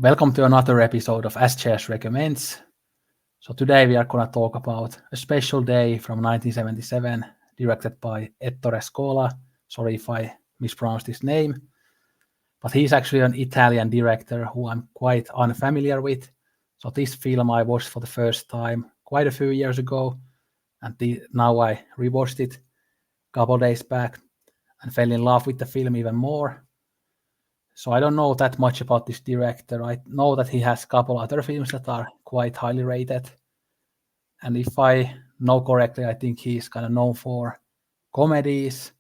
Welcome to another episode of SJS Recommends. So today we are going to talk about A Special Day from 1977, directed by Ettore Scola. Sorry if I mispronounced his name. But he's actually an Italian director who I'm quite unfamiliar with. So this film I watched for the first time quite a few years ago. And now I rewatched it a couple days back and fell in love with the film even more. So I don't know that much about this director. I know that he has a couple other films that are quite highly rated. And if I know correctly, I think he's kind of known for comedies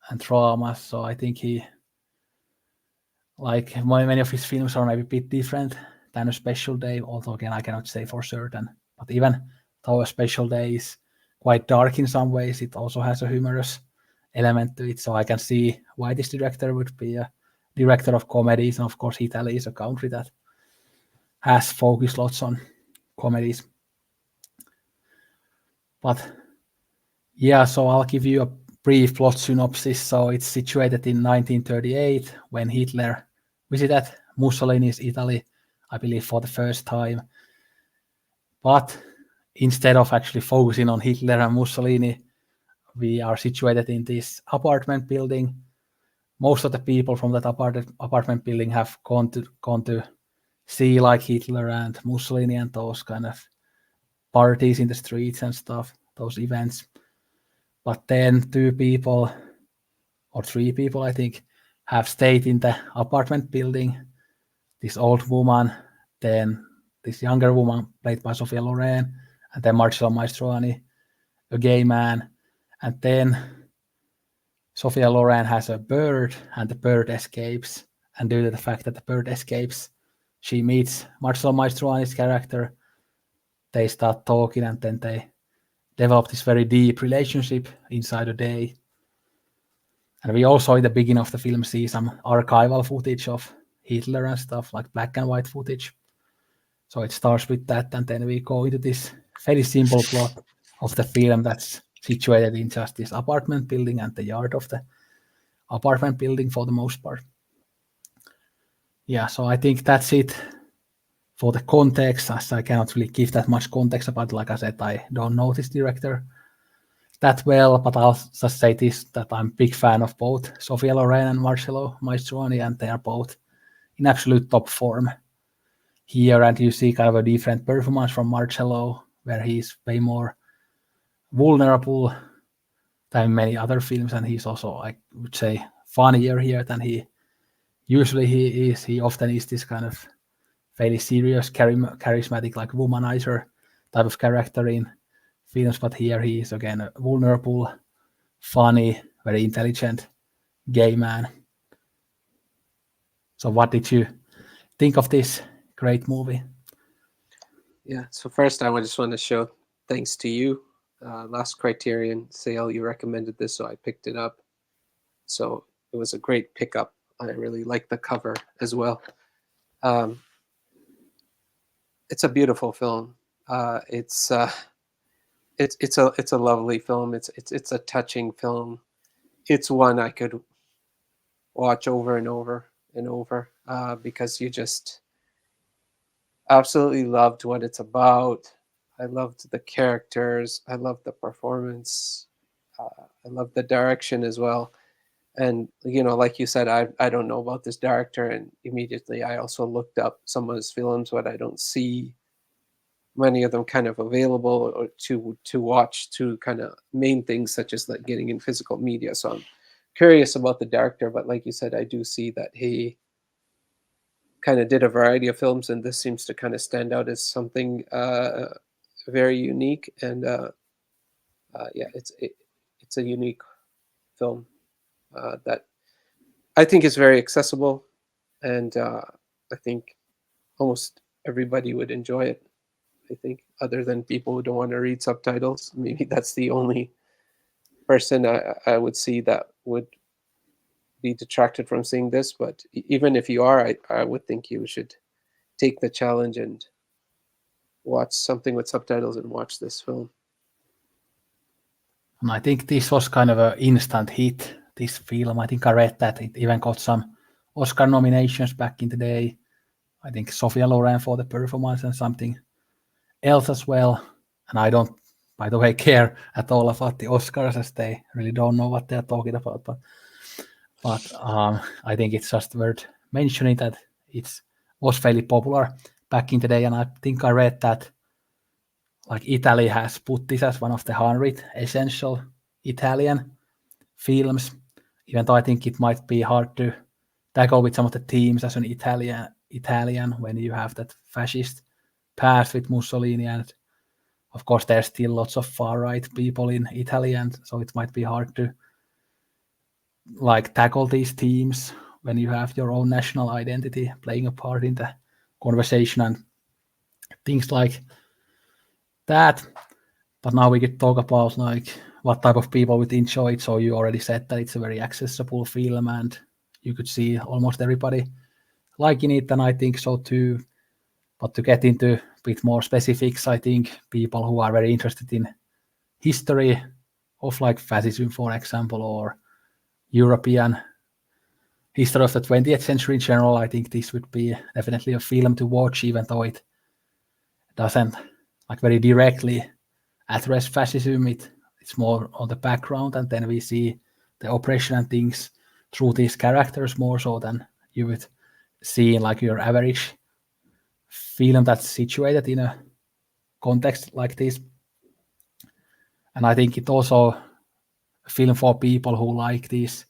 and dramas. So I think many of his films are maybe a bit different than A Special Day, although again, I cannot say for certain. But even though A Special Day is quite dark in some ways, it also has a humorous element to it. So I can see why this director would be a director of comedies, and of course Italy is a country that has focused lots on comedies. But yeah, so I'll give you a brief plot synopsis. So it's situated in 1938 when Hitler visited Mussolini's Italy, I believe for the first time. But instead of actually focusing on Hitler and Mussolini, we are situated in this apartment building. Most of the people from that apartment building have gone to see like Hitler and Mussolini and those kind of parties in the streets and stuff, those events. But then 2 people or 3 people, I think, have stayed in the apartment building. This old woman, then this younger woman played by Sophia Loren, and then Marcello Mastroianni, a gay man, and then Sophia Loren has a bird, and the bird escapes. And due to the fact that the bird escapes, she meets Marcello Mastroianni's character. They start talking, and then they develop this very deep relationship inside a day. And we also, in the beginning of the film, see some archival footage of Hitler and stuff, like black and white footage. So it starts with that, and then we go into this very simple plot of the film that's situated in just this apartment building and the yard of the apartment building for the most part. Yeah, so I think that's it for the context, as I cannot really give that much context about it. Like I said, I don't know this director that well, but I'll just say this, that I'm a big fan of both Sophia Loren and Marcello Mastroianni, and they are both in absolute top form here. And you see kind of a different performance from Marcello, where he's way more vulnerable than many other films, and he's also, I would say, funnier here than he is. He often is this kind of fairly serious, charismatic, like womanizer type of character in films, but here he is again a vulnerable, funny, very intelligent gay man. So what did you think of this great movie? Yeah, so first I just want to show thanks to you. Last Criterion sale, you recommended this, so I picked it up. So it was a great pickup. I really like the cover as well. It's a beautiful film. It's a lovely film. It's a touching film. It's one I could watch over and over and over because you just absolutely loved what it's about. I loved the characters. I loved the performance. I loved the direction as well. And, like you said, I don't know about this director. And immediately I also looked up some of his films, but I don't see many of them kind of available or to watch, to kind of main things such as like getting in physical media. So I'm curious about the director. But like you said, I do see that he kind of did a variety of films, and this seems to kind of stand out as something very unique. And yeah, it's a unique film that I think is very accessible, and I think almost everybody would enjoy it. I think, other than people who don't want to read subtitles, maybe that's the only person I would see that would be detracted from seeing this. But even if you are, I would think you should take the challenge and watch something with subtitles and watch this film. And I think this was kind of an instant hit, this film. I think I read that it even got some Oscar nominations back in the day. I think Sophia Loren for the performance and something else as well. And I don't, by the way, care at all about the Oscars, as they really don't know what they're talking about. But I think it's just worth mentioning that it was fairly popular back in the day. And I think I read that like Italy has put this as one of the 100 essential Italian films, even though I think it might be hard to tackle with some of the themes as an Italian when you have that fascist past with Mussolini, and of course there's still lots of far right people in Italy, and so it might be hard to like tackle these themes when you have your own national identity playing a part in the conversation and things like that. But now we could talk about like what type of people would enjoy it. So you already said that it's a very accessible film and you could see almost everybody liking it, and I think so too. But to get into a bit more specifics, I think people who are very interested in history of like fascism, for example, or European history of the 20th century in general, I think this would be definitely a film to watch, even though it doesn't like very directly address fascism. It's more on the background, and then we see the oppression and things through these characters more so than you would see in like your average film that's situated in a context like this. And I think it also a film for people who like these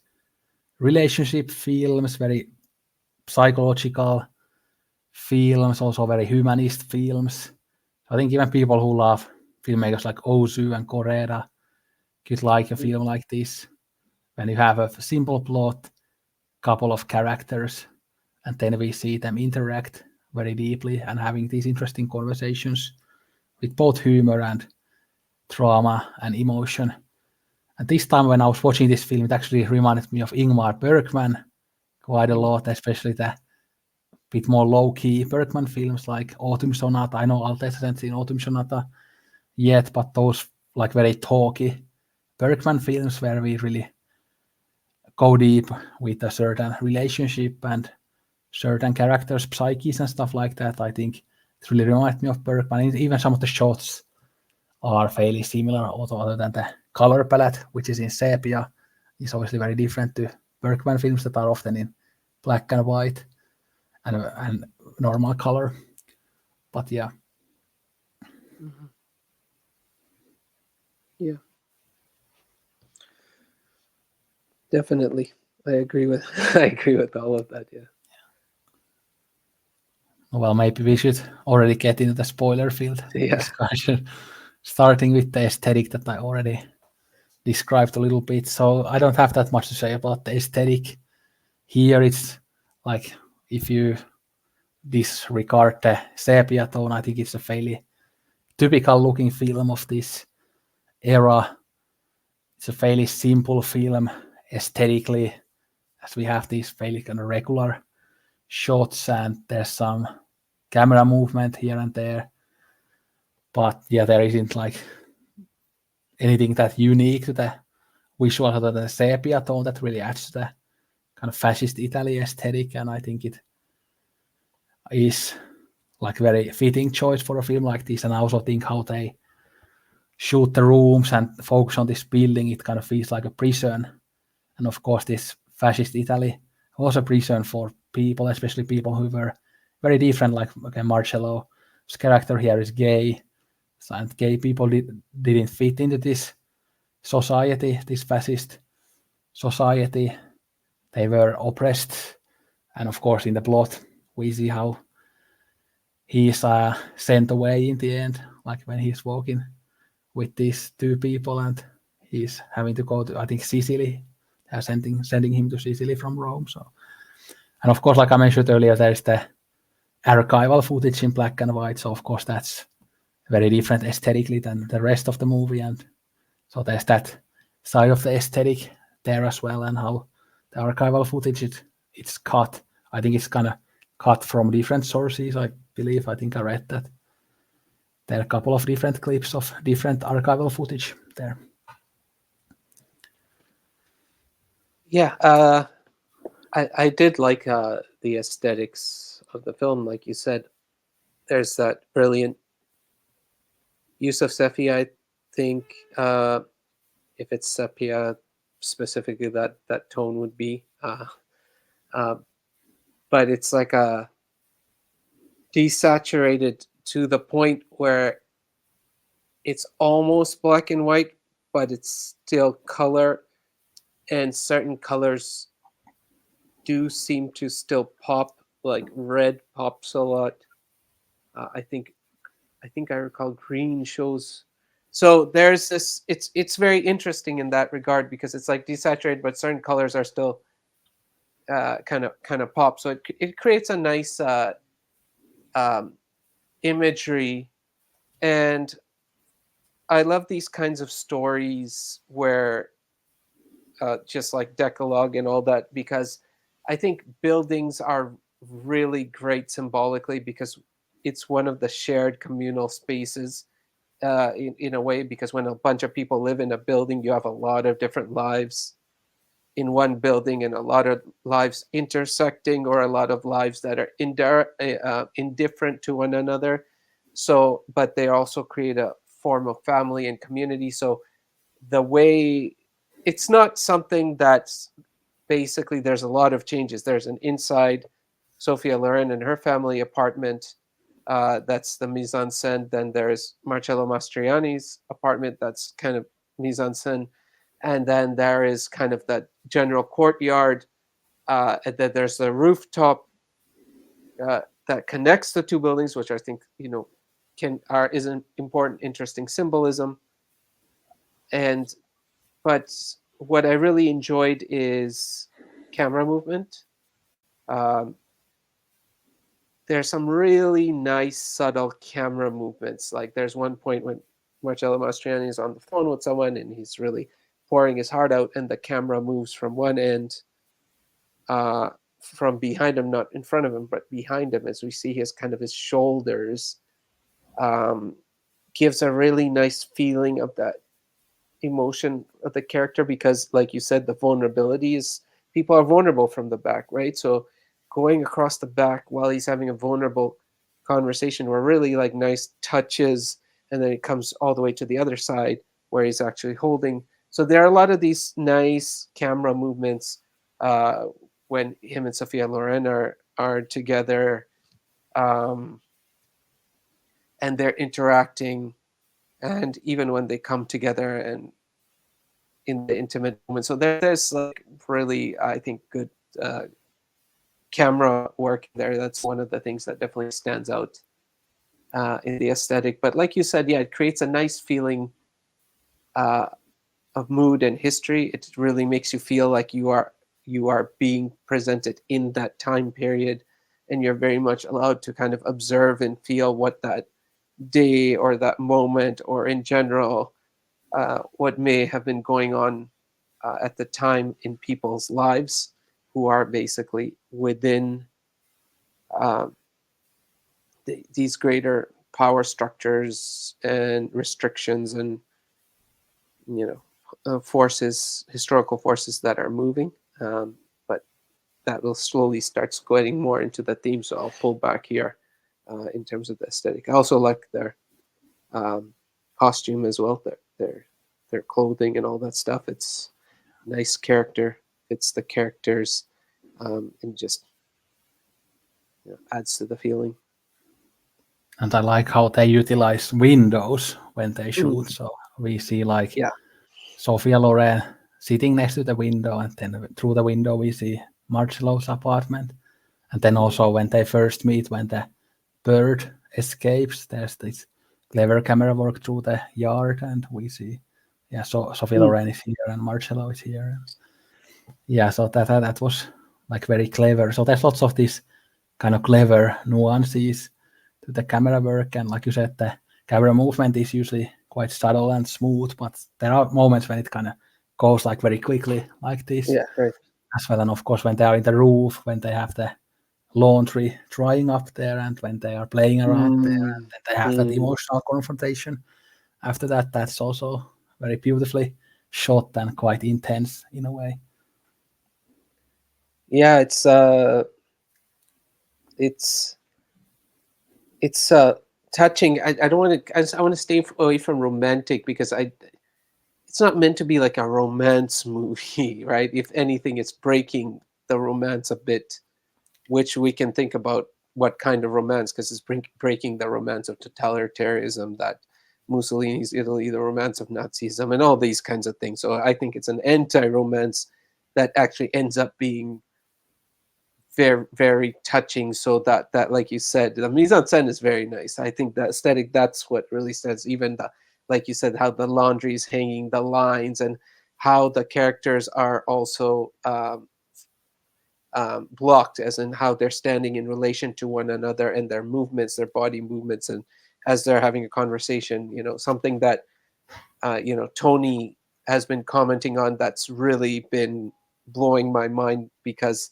relationship films, very psychological films, also very humanist films. I think even people who love filmmakers like Ozu and Correa could like a film like this, when you have a simple plot, couple of characters, and then we see them interact very deeply and having these interesting conversations with both humor and drama and emotion. And this time when I was watching this film, it actually reminded me of Ingmar Bergman quite a lot, especially the bit more low-key Bergman films like Autumn Sonata. I know Altaz hasn't seen Autumn Sonata yet, but those like very talky Bergman films where we really go deep with a certain relationship and certain characters' psyches and stuff like that. I think it really reminds me of Bergman. Even some of the shots are fairly similar, although other than the color palette, which is in sepia, is obviously very different to Bergman films that are often in black and white and normal color. But yeah. Mm-hmm. Yeah. Definitely. I agree with all of that, yeah. Well, maybe we should already get into the spoiler field discussion, starting with the aesthetic that I already described a little bit. So I don't have that much to say about the aesthetic. Here it's like if you disregard the sepia tone, I think it's a fairly typical looking film of this era. It's a fairly simple film aesthetically, as we have these fairly kind of regular shots and there's some camera movement here and there. But yeah, there isn't like anything that unique to the visual other than the sepia tone that really adds to the kind of fascist Italy aesthetic. And I think it is like very fitting choice for a film like this. And I also think how they shoot the rooms and focus on this building, it kind of feels like a prison. And of course, this fascist Italy was a prison for people, especially people who were very different. Like okay, Marcello's character here is gay, and gay people didn't fit into this society, this fascist society. They were oppressed, and of course, in the plot, we see how he's sent away in the end, like when he's walking with these two people, and he's having to go to, I think, Sicily. They're sending him to Sicily from Rome. So, and of course, like I mentioned earlier, there's the archival footage in black and white. So of course, that's very different aesthetically than the rest of the movie, and so there's that side of the aesthetic there as well, and how the archival footage it's cut. I think it's kind of cut from different sources. I believe. I think I read that there are a couple of different clips of different archival footage there. Yeah, I did like the aesthetics of the film, like you said, there's that brilliant use of sepia. I think if it's sepia specifically, that tone would be. Uh, but it's like a desaturated to the point where it's almost black and white, but it's still color, and certain colors do seem to still pop. Like red pops a lot. I think I recall green shows. So there's this. It's very interesting in that regard because it's like desaturated, but certain colors are still kind of pop. So it creates a nice um, imagery, and I love these kinds of stories where just like Decalogue and all that, because I think buildings are really great symbolically because it's one of the shared communal spaces in a way, because when a bunch of people live in a building, you have a lot of different lives in one building and a lot of lives intersecting, or a lot of lives that are indifferent to one another. So, but they also create a form of family and community. So the way, it's not something that's basically, there's a lot of changes. There's an inside Sophia Loren and her family apartment, that's the mise en scène. Then there's Marcello Mastroianni's apartment, that's kind of mise en scène. And then there is kind of that general courtyard, and then there's the rooftop that connects the two buildings, which I think is an important, interesting symbolism. And but what I really enjoyed is camera movement. Um, there's some really nice, subtle camera movements. Like there's one point when Marcello Mastroianni is on the phone with someone and he's really pouring his heart out, and the camera moves from one end, uh, from behind him, not in front of him, but behind him, as we see his shoulders. Um, gives a really nice feeling of that emotion of the character, because like you said, the vulnerability is, people are vulnerable from the back, right? So going across the back while he's having a vulnerable conversation were really like nice touches, and then it comes all the way to the other side where he's actually holding. So there are a lot of these nice camera movements when him and Sophia Loren are together, um, and they're interacting, and even when they come together and in the intimate moment. So there's like really, I think, good uh, camera work there. That's one of the things that definitely stands out in the aesthetic. But like you said, yeah, it creates a nice feeling uh, of mood and history. It really makes you feel like you are being presented in that time period, and you're very much allowed to kind of observe and feel what that day or that moment, or in general, what may have been going on at the time in people's lives who are basically within um, these greater power structures and restrictions, and forces, historical forces that are moving. But that will slowly start getting more into the theme, so I'll pull back here in terms of the aesthetic. I also like their um, costume as well, their clothing and all that stuff. It's nice character, fits the characters, and just adds to the feeling. And I like how they utilize windows when they Mm. shoot. So we see like Yeah. Sophia Loren sitting next to the window, and then through the window we see Marcello's apartment. And then also when they first meet, when the bird escapes, there's this clever camera work through the yard, and we see, yeah, so Sophia Loren is here and Marcello is here. Yeah, so that was like very clever. So there's lots of these kind of clever nuances to the camera work, and like you said, the camera movement is usually quite subtle and smooth, but there are moments when it kind of goes like very quickly, like this. Yeah, right. As well, and of course when they are in the roof, when they have the laundry drying up there, and when they are playing around there, and then they have that emotional confrontation after that. That's also very beautifully shot and quite intense in a way. Yeah, it's It's it's touching. I don't want to. I want to stay away from romantic because I. It's not meant to be like a romance movie, right? If anything, it's breaking the romance a bit, which we can think about what kind of romance, because it's breaking the romance of totalitarianism, that Mussolini's Italy, the romance of Nazism, and all these kinds of things. So I think it's an anti-romance that actually ends up being very very touching, so that like you said, the mise en scène is very nice. I think the aesthetic, that's what really says. Even the, like you said, how the laundry is hanging, the lines, and how the characters are also blocked, as in how they're standing in relation to one another, and their movements, their body movements, and as they're having a conversation, something that Tony has been commenting on, that's really been blowing my mind, because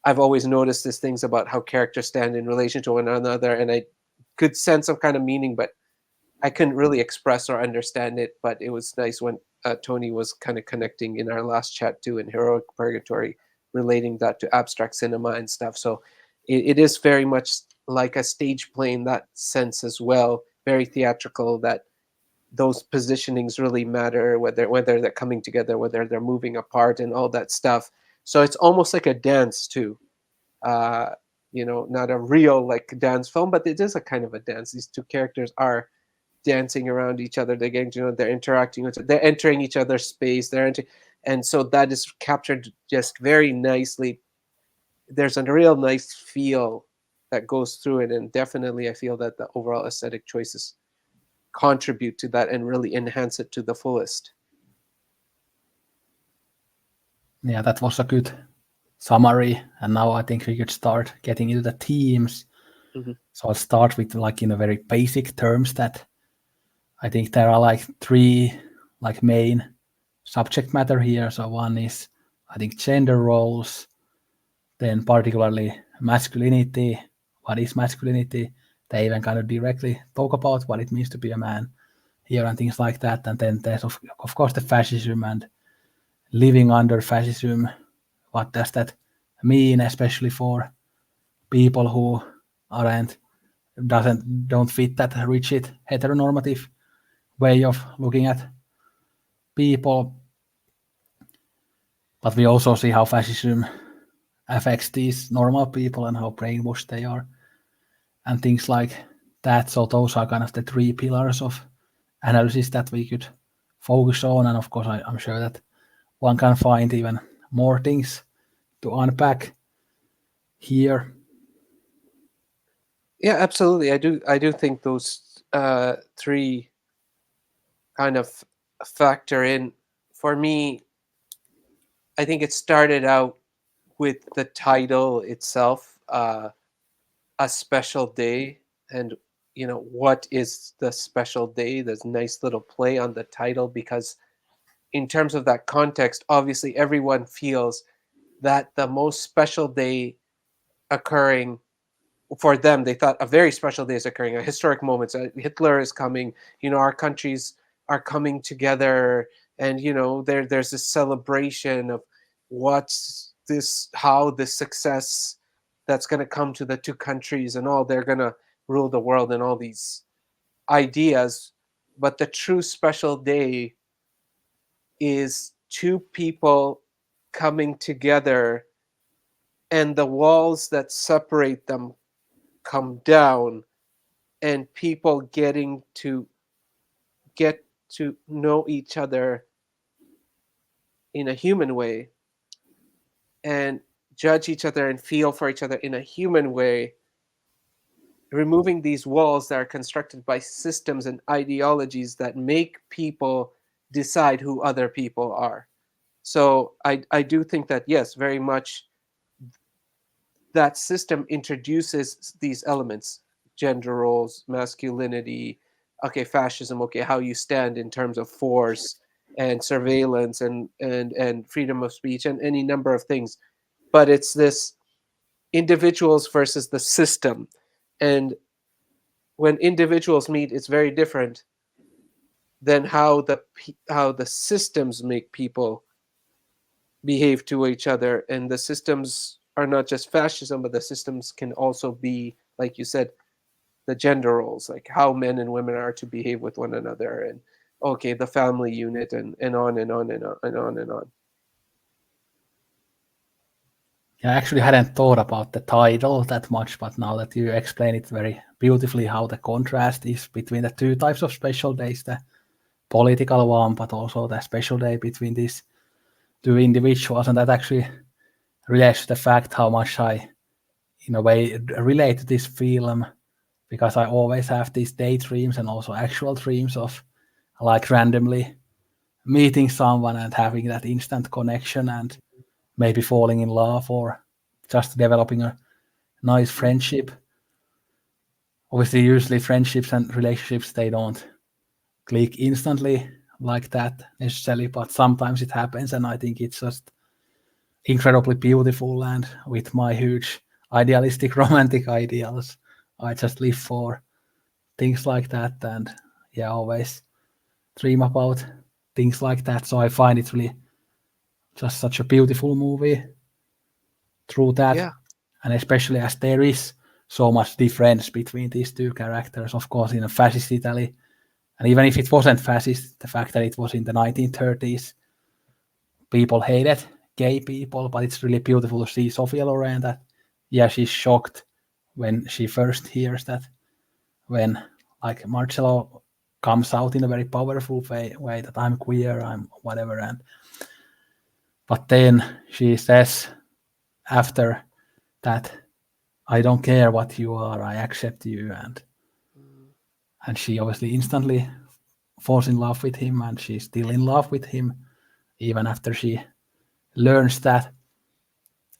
I've always noticed these things about how characters stand in relation to one another, and I could sense some kind of meaning, but I couldn't really express or understand it. But it was nice when Tony was kind of connecting in our last chat too, in Heroic Purgatory, relating that to abstract cinema and stuff. So it is very much like a stage play in that sense as well, very theatrical, that those positionings really matter, whether they're coming together, whether they're moving apart, and all that stuff. So it's almost like a dance too. uh, not a real like dance film, but it is a kind of a dance. These two characters are dancing around each other. They're getting to know, they're interacting with, they're entering each other's space. And so that is captured just very nicely. There's a real nice feel that goes through it, and definitely I feel that the overall aesthetic choices contribute to that and really enhance it to the fullest. Yeah, that was a good summary. And now I think we could start getting into the themes. Mm-hmm. So I'll start with like in a very basic terms that I think there are like three like main subject matter here. So one is I think gender roles, then particularly masculinity. What is masculinity? They even kind of directly talk about what it means to be a man here and things like that. And then there's of course the fascism and living under fascism. What does that mean, especially for people who aren't don't fit that rigid heteronormative way of looking at people. But we also see how fascism affects these normal people and how brainwashed they are and things like that. So those are kind of the three pillars of analysis that we could focus on. And of course, I'm sure that one can find even more things to unpack here. Yeah, absolutely. I do think those three kind of factor in. For me, I think it started out with the title itself, a special day. And what is the special day? There's a nice little play on the title, because in terms of that context, obviously everyone feels that the most special day occurring for them, they thought a very special day is occurring, a historic moment. So Hitler is coming, our countries are coming together, and there's this celebration of how this success that's going to come to the two countries, and all, they're going to rule the world, and all these ideas. But the true special day is two people coming together, and the walls that separate them come down, and people get to know each other in a human way, and judge each other and feel for each other in a human way, removing these walls that are constructed by systems and ideologies that make people decide who other people are. So I do think that, yes, very much that system introduces these elements: gender roles, masculinity, okay, fascism, okay, how you stand in terms of force and surveillance, and freedom of speech, and any number of things. But it's this individuals versus the system. And when individuals meet, it's very different than how the systems make people behave to each other. And the systems are not just fascism, but the systems can also be, like you said, the gender roles, like how men and women are to behave with one another, and okay, the family unit, and on and on and on and on and on. Yeah, I actually hadn't thought about the title that much, but now that you explain it very beautifully, how the contrast is between the two types of special days, the political one, but also the special day between these two individuals, and that actually relates to the fact how much I, in a way, relate to this film, because I always have these daydreams and also actual dreams of like randomly meeting someone and having that instant connection and maybe falling in love or just developing a nice friendship. Obviously, usually friendships and relationships, they don't click instantly like that necessarily, but sometimes it happens, and I think it's just incredibly beautiful. And with my huge idealistic romantic ideals, I just live for things like that, and yeah, always dream about things like that. So I find it really just such a beautiful movie through that, Yeah, and especially as there is so much difference between these two characters. Of course, in a fascist Italy, and even if it wasn't fascist, the fact that it was in the 1930s, people hated gay people, but it's really beautiful to see Sophia Loren that, yeah, she's shocked when she first hears that, when like Marcello comes out in a very powerful way that I'm queer, I'm whatever, and but then she says after that, I don't care what you are, I accept you, and she obviously instantly falls in love with him, and she's still in love with him even after she learns that.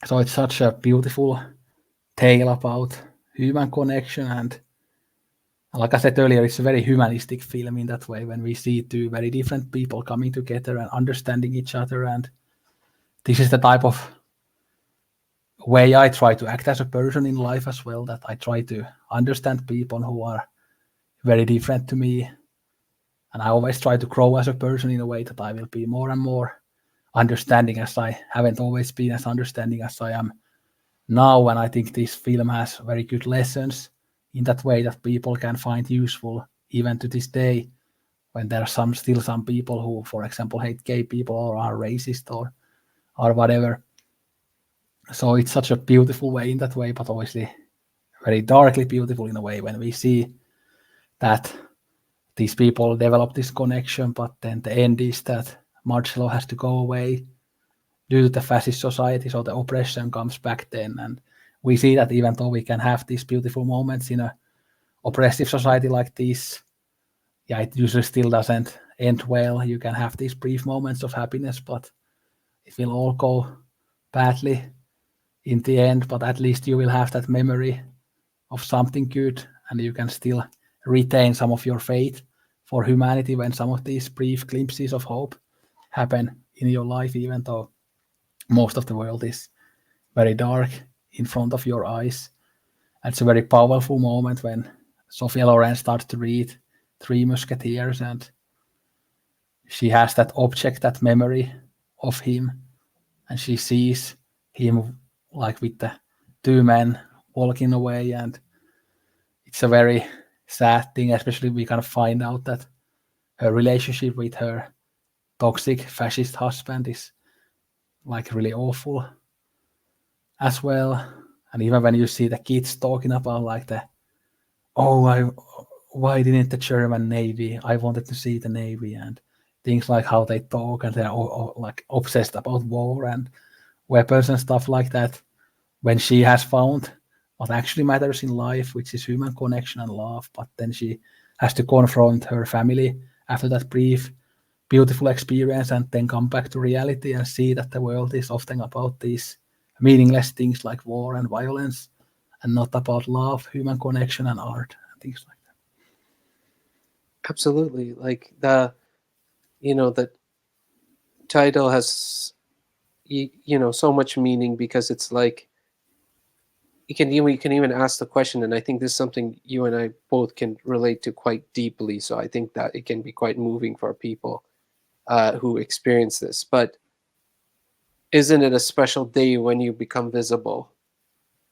So it's such a beautiful tale about human connection, and like I said earlier, it's a very humanistic film in that way, when we see two very different people coming together and understanding each other. And this is the type of way I try to act as a person in life as well, that I try to understand people who are very different to me, and I always try to grow as a person in a way that I will be more and more understanding, as I haven't always been as understanding as I am now. And I think this film has very good lessons in that way that people can find useful even to this day, when there are still some people who, for example, hate gay people or are racist or whatever. So it's such a beautiful way in that way, but obviously very darkly beautiful in a way, when we see that these people develop this connection, but then the end is that Marcello has to go away due to the fascist society, so the oppression comes back then. And we see that even though we can have these beautiful moments in a oppressive society like this, yeah, it usually still doesn't end well. You can have these brief moments of happiness, but it will all go badly in the end. But at least you will have that memory of something good, and you can still retain some of your faith for humanity when some of these brief glimpses of hope happen in your life, even though most of the world is very dark in front of your eyes. And it's a very powerful moment when Sophia Loren starts to read Three Musketeers, and she has that object, that memory of him, and she sees him like with the two men walking away. And it's a very sad thing, especially we kind of find out that her relationship with her toxic fascist husband is like really awful as well. And even when you see the kids talking about like oh, why didn't the German Navy? I wanted to see the Navy, and things like how they talk, and they're all like obsessed about war and weapons and stuff like that. When she has found what actually matters in life, which is human connection and love, but then she has to confront her family after that brief, beautiful experience, and then come back to reality and see that the world is often about these meaningless things like war and violence, and not about love, human connection, and art and things like that. absolutely. Like the title has so much meaning, because it's like you can even ask the question, and I think this is something you and I both can relate to quite deeply. So I think that it can be quite moving for people who experience this. But isn't it a special day when you become visible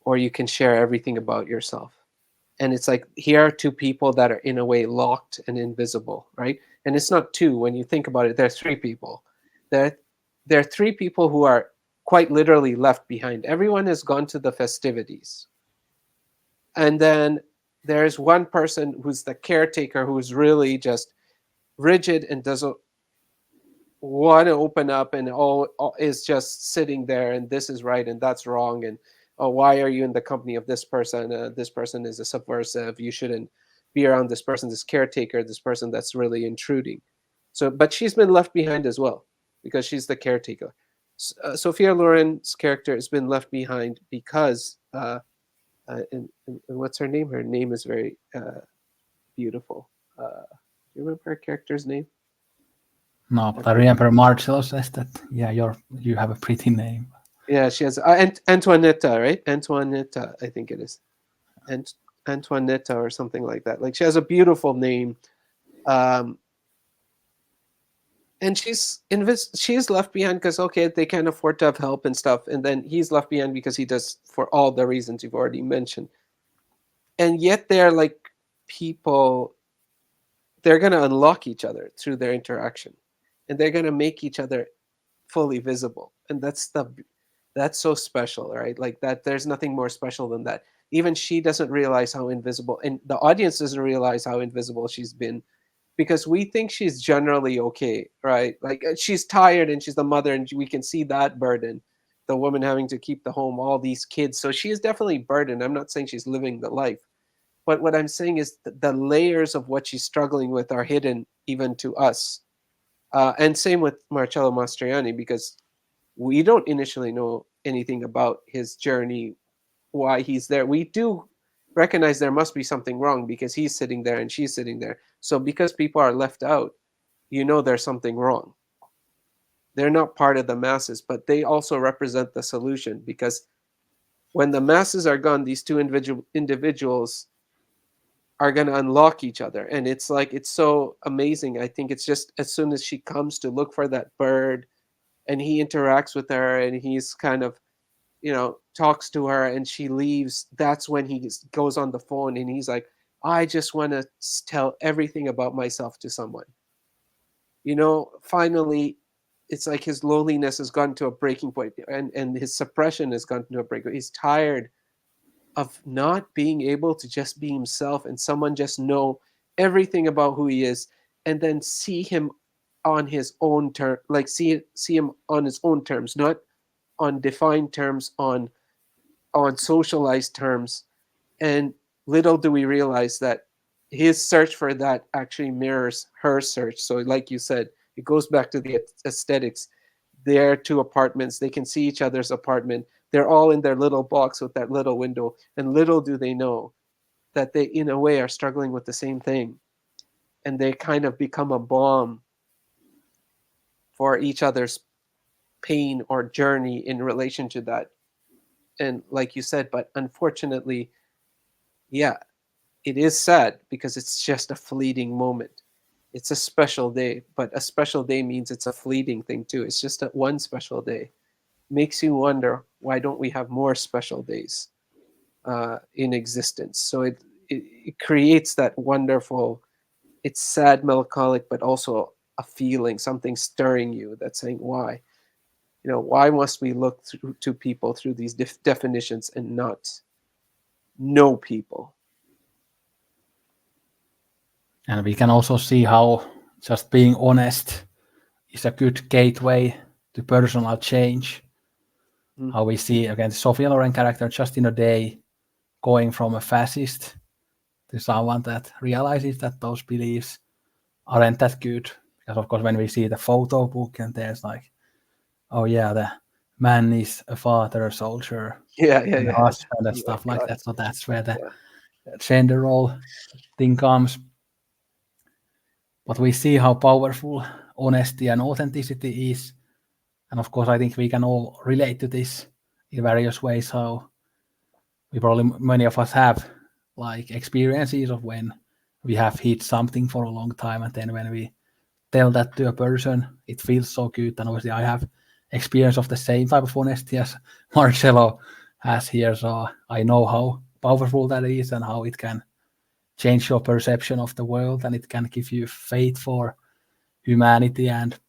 or you can share everything about yourself? And it's like, here are two people that are in a way locked and invisible, right? And it's not two. When you think about it, there are three people. There, there are three people who are quite literally left behind. Everyone has gone to the festivities. And then there's one person who's the caretaker who's really just rigid and doesn't want to open up, and all is just sitting there, and this is right and that's wrong, and oh, why are you in the company of this person? This person is a subversive, you shouldn't be around this person, this caretaker, this person that's really intruding. So but she's been left behind as well because she's the caretaker. Sophia Loren's character has been left behind because and what's her name? Her name is very beautiful. Do you remember her character's name? No, I but I forget. remember Marcelo says that, yeah, you have a pretty name. Yeah, she has Antoinetta, right? Antoinetta, I think it is. Ant- Antoinetta or something like that. Like she has a beautiful name, um, and she's left behind because okay, they can't afford to have help and stuff, and then he's left behind because he does for all the reasons you've already mentioned. And yet they're like people. They're gonna unlock each other through their interaction, and they're gonna make each other fully visible, and that's so special, right? Like that there's nothing more special than that. Even she doesn't realize how invisible, and the audience doesn't realize how invisible she's been, because we think she's generally okay, right? Like she's tired and she's the mother and we can see that burden, the woman having to keep the home, all these kids, so she is definitely burdened. I'm not saying she's living the life, but what I'm saying is the layers of what she's struggling with are hidden even to us. And same with Marcello Mastroianni, because we don't initially know anything about his journey, why he's there. We do recognize there must be something wrong because he's sitting there and she's sitting there. So because people are left out, you know there's something wrong. They're not part of the masses, but they also represent the solution, because when the masses are gone, these two individuals are going to unlock each other. And it's like, it's so amazing. I think it's just as soon as she comes to look for that bird and he interacts with her and he's kind of, talks to her and she leaves, that's when he goes on the phone and he's like, I just want to tell everything about myself to someone. Finally, it's like his loneliness has gone to a breaking point, and his suppression has gone to a breaking point. He's tired of not being able to just be himself and someone just know everything about who he is, and then see him on his own term, like see him on his own terms, not on defined terms, on socialized terms. And little do we realize that his search for that actually mirrors her search. So like you said, it goes back to the aesthetics. They're two apartments, they can see each other's apartment, they're all in their little box with that little window, and little do they know that they in a way are struggling with the same thing, and they kind of become a balm for each other's pain or journey in relation to that. And like you said, but unfortunately, yeah, it is sad because it's just a fleeting moment. It's a special day, but a special day means it's a fleeting thing too. It's just a one special day. Makes you wonder, why don't we have more special days in existence? So it creates that wonderful, it's sad, melancholic, but also a feeling, something stirring you that's saying, why? Why must we look to people through these definitions and not know people? And we can also see how just being honest is a good gateway to personal change. Mm. How we see again the Sophia Loren character just in a day going from a fascist to someone that realizes that those beliefs aren't that good. Because of course when we see the photo book and there's like, oh yeah, the man is a father, a soldier, Yeah, yeah, and a yeah. husband and Oh my stuff like God. that. So that's where the Yeah. gender role thing comes. But we see how powerful honesty and authenticity is. And of course, I think we can all relate to this in various ways. How we probably, many of us have like experiences of when we have hid something for a long time. And then when we tell that to a person, it feels so good. And obviously, I have experience of the same type of honesty as Marcello has here. So I know how powerful that is and how it can change your perception of the world, and it can give you faith for humanity, and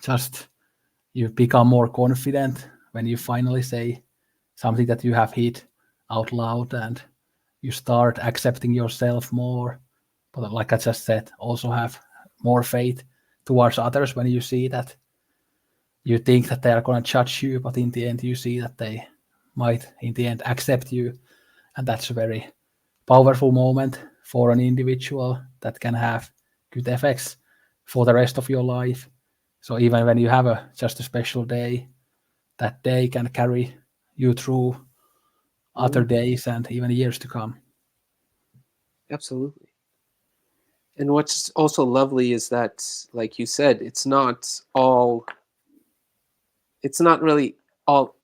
just you become more confident when you finally say something that you have hit out loud, and you start accepting yourself more. But like I just said, also have more faith towards others when you see that you think that they are going to judge you, but in the end you see that they might in the end accept you. And that's a very powerful moment for an individual that can have good effects for the rest of your life. So even when you have just a special day, that day can carry you through other Mm, days and even years to come. absolutely. And what's also lovely is that, like you said, it's not really all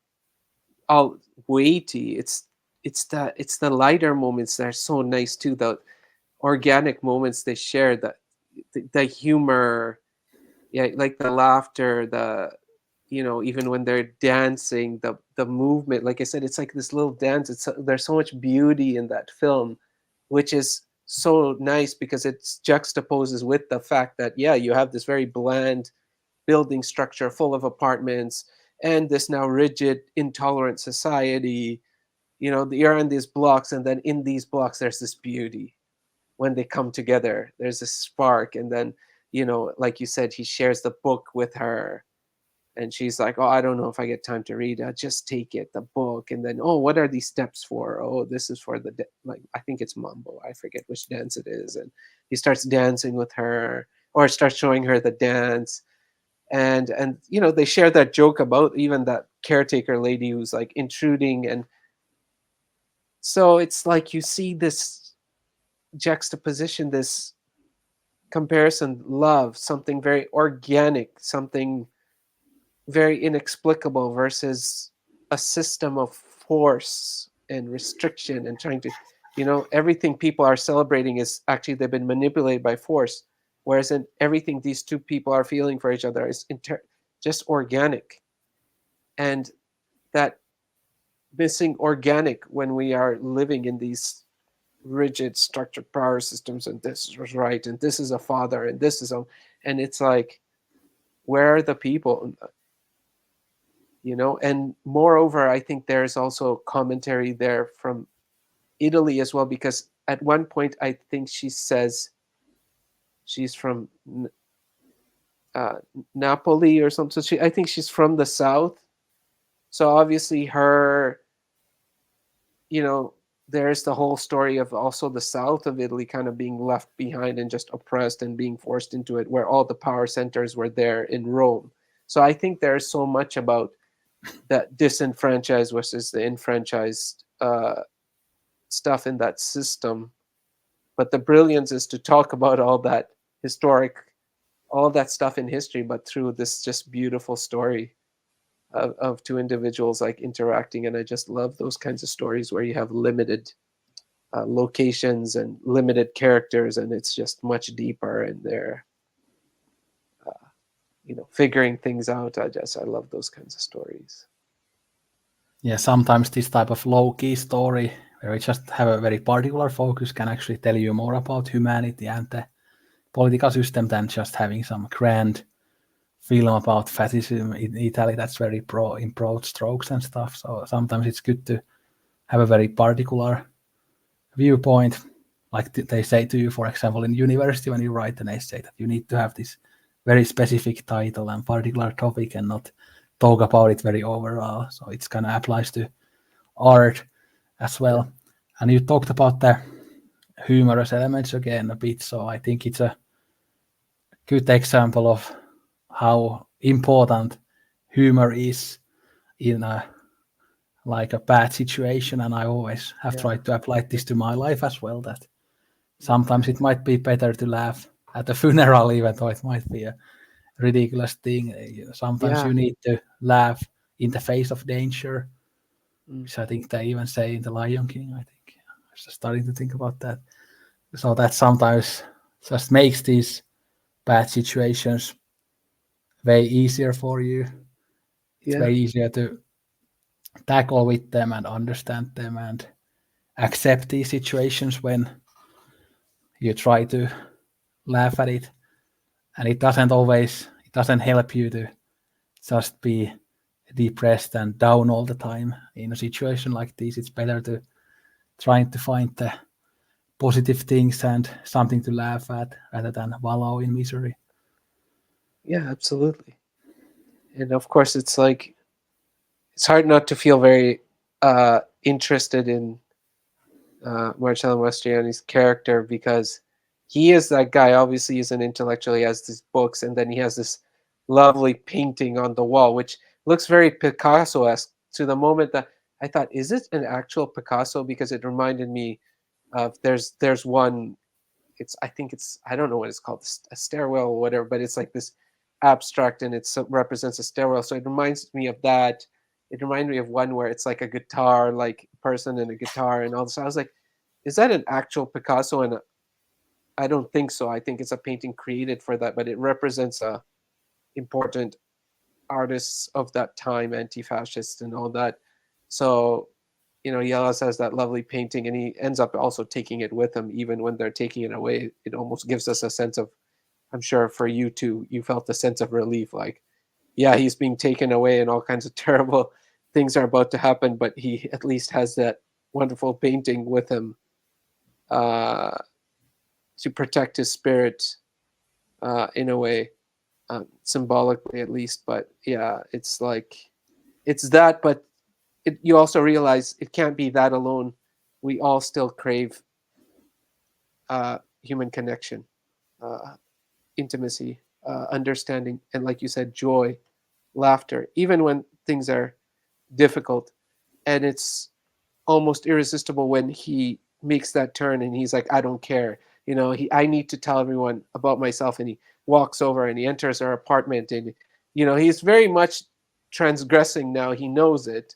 all weighty. It's the lighter moments that are so nice too. The organic moments they share, the humor, yeah, like the laughter, the even when they're dancing, the movement. Like I said, it's like this little dance. There's so much beauty in that film, which is so nice because it juxtaposes with the fact that, yeah, you have this very bland building structure full of apartments and this now rigid, intolerant society. You're in these blocks, and then in these blocks there's this beauty. When they come together, there's a spark. And then, like you said, he shares the book with her, and she's like, oh, I don't know if I get time to read it. Just take it, the book. And then, oh, what are these steps for? Oh, this is for like, I think it's mambo, I forget which dance it is. And he starts dancing with her, or starts showing her the dance. And they share that joke about even that caretaker lady who's like intruding. And so it's like you see this juxtaposition, this comparison, love, something very organic, something very inexplicable, versus a system of force and restriction, and trying to, everything people are celebrating is actually they've been manipulated by force, whereas in everything these two people are feeling for each other is just organic. And that missing organic when we are living in these rigid structured power systems, and this was right, and this is a father, and this is a, and it's like, where are the people? And moreover, I think there's also commentary there from Italy as well, because at one point I think she says she's from uh, Napoli or something. So I think she's from the south. So obviously her, you know, there's the whole story of also the south of Italy kind of being left behind and just oppressed and being forced into it, where all the power centers were there in Rome. So I think there's so much about that disenfranchised versus the enfranchised stuff in that system. But the brilliance is to talk about all that historic, all that stuff in history, but through this just beautiful story of two individuals like interacting. And I just love those kinds of stories where you have limited locations and limited characters, and it's just much deeper, and they're figuring things out. I love those kinds of stories. Yeah, sometimes this type of low-key story where we just have a very particular focus can actually tell you more about humanity and the political system than just having some grand film about fascism in Italy that's very in broad strokes and stuff. So sometimes it's good to have a very particular viewpoint, like they say to you, for example, in university when you write an essay, that you need to have this very specific title and particular topic and not talk about it very overall. So it's kind of applies to art as well. Yeah. And you talked about the humorous elements again a bit. So I think it's a good example of how important humor is in a bad situation. And I always have Yeah. tried to apply this to my life as well, that sometimes it might be better to laugh at a funeral, even though it might be a ridiculous thing. Sometimes Yeah. you need to laugh in the face of danger, Mm. which I think they even say in The Lion King. I think I was just starting to think about that. So that sometimes just makes these bad situations way easier for you. It's Yeah. way easier to tackle with them and understand them and accept these situations when you try to laugh at it. And it doesn't help you to just be depressed and down all the time in a situation like this. It's better to trying to find the positive things and something to laugh at rather than wallow in misery. Yeah, absolutely. And of course, it's like it's hard not to feel very interested in Marcello Mastroianni's character because he is that guy. Obviously, he's an intellectual. He has these books, and then he has this lovely painting on the wall, which looks very Picasso-esque. To the moment that I thought, is it an actual Picasso? Because it reminded me of there's one. It's I think it's I don't know what it's called, a stairwell or whatever, but it's like this abstract and it represents a stairwell. So it reminds me of that. It reminded me of one where it's like a guitar, like person and a guitar and all this. I was like, is that an actual Picasso? And I don't think so. I think it's a painting created for that, but it represents important artists of that time, anti-fascist and all that. So, Yellow has that lovely painting, and he ends up also taking it with him, even when they're taking it away. It almost gives us a sense of, I'm sure for you too, you felt a sense of relief, like, yeah, he's being taken away, and all kinds of terrible things are about to happen, but he at least has that wonderful painting with him uh, to protect his spirit in a way, symbolically at least. But yeah, it's like it's that, but you also realize it can't be that alone. We all still crave human connection, uh, intimacy, understanding, and like you said, joy, laughter, even when things are difficult. And it's almost irresistible when he makes that turn and he's like, I don't care. I need to tell everyone about myself. And he walks over and he enters her apartment. And, he's very much transgressing now. He knows it,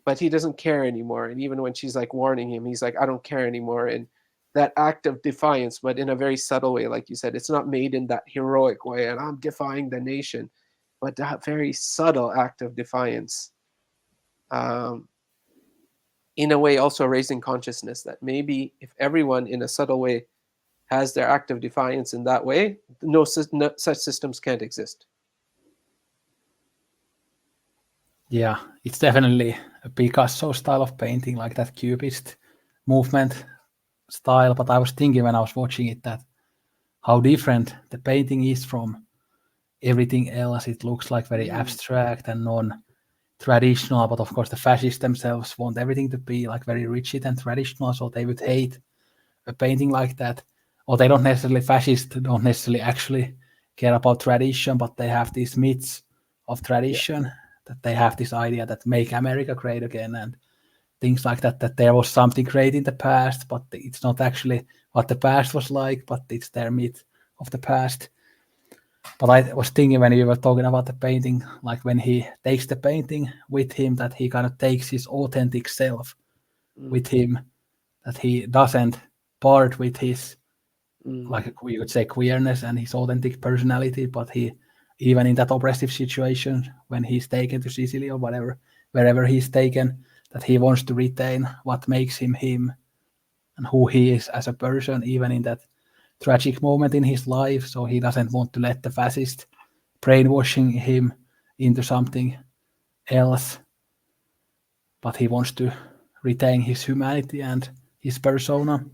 but he doesn't care anymore. And even when she's like warning him, he's like, I don't care anymore. And that act of defiance, but in a very subtle way, like you said, it's not made in that heroic way, and I'm defying the nation, but that very subtle act of defiance, um, in a way, also raising consciousness that maybe if everyone in a subtle way has their act of defiance in that way, no such systems can't exist. Yeah, it's definitely a Picasso style of painting, like that cubist movement style. But I was thinking when I was watching it that how different the painting is from everything else. It looks like very Mm, abstract and non-traditional. But of course, the fascists themselves want everything to be like very rigid and traditional, so they would hate a painting like that. Or they don't necessarily fascists don't necessarily actually care about tradition, but they have these myths of yeah, tradition, that they have this idea that make America great again and things like that, that there was something great in the past, but it's not actually what the past was like, but it's their myth of the past. But I was thinking when you were talking about the painting, like when he takes the painting with him, that he kind of takes his authentic self mm, with him, that he doesn't part with his, mm, like you could say, queerness and his authentic personality, but he, even in that oppressive situation, when he's taken to Sicily or whatever, wherever he's taken, that he wants to retain what makes him him and who he is as a person, even in that tragic moment in his life. So he doesn't want to let the fascist brainwashing him into something else, but he wants to retain his humanity and his persona.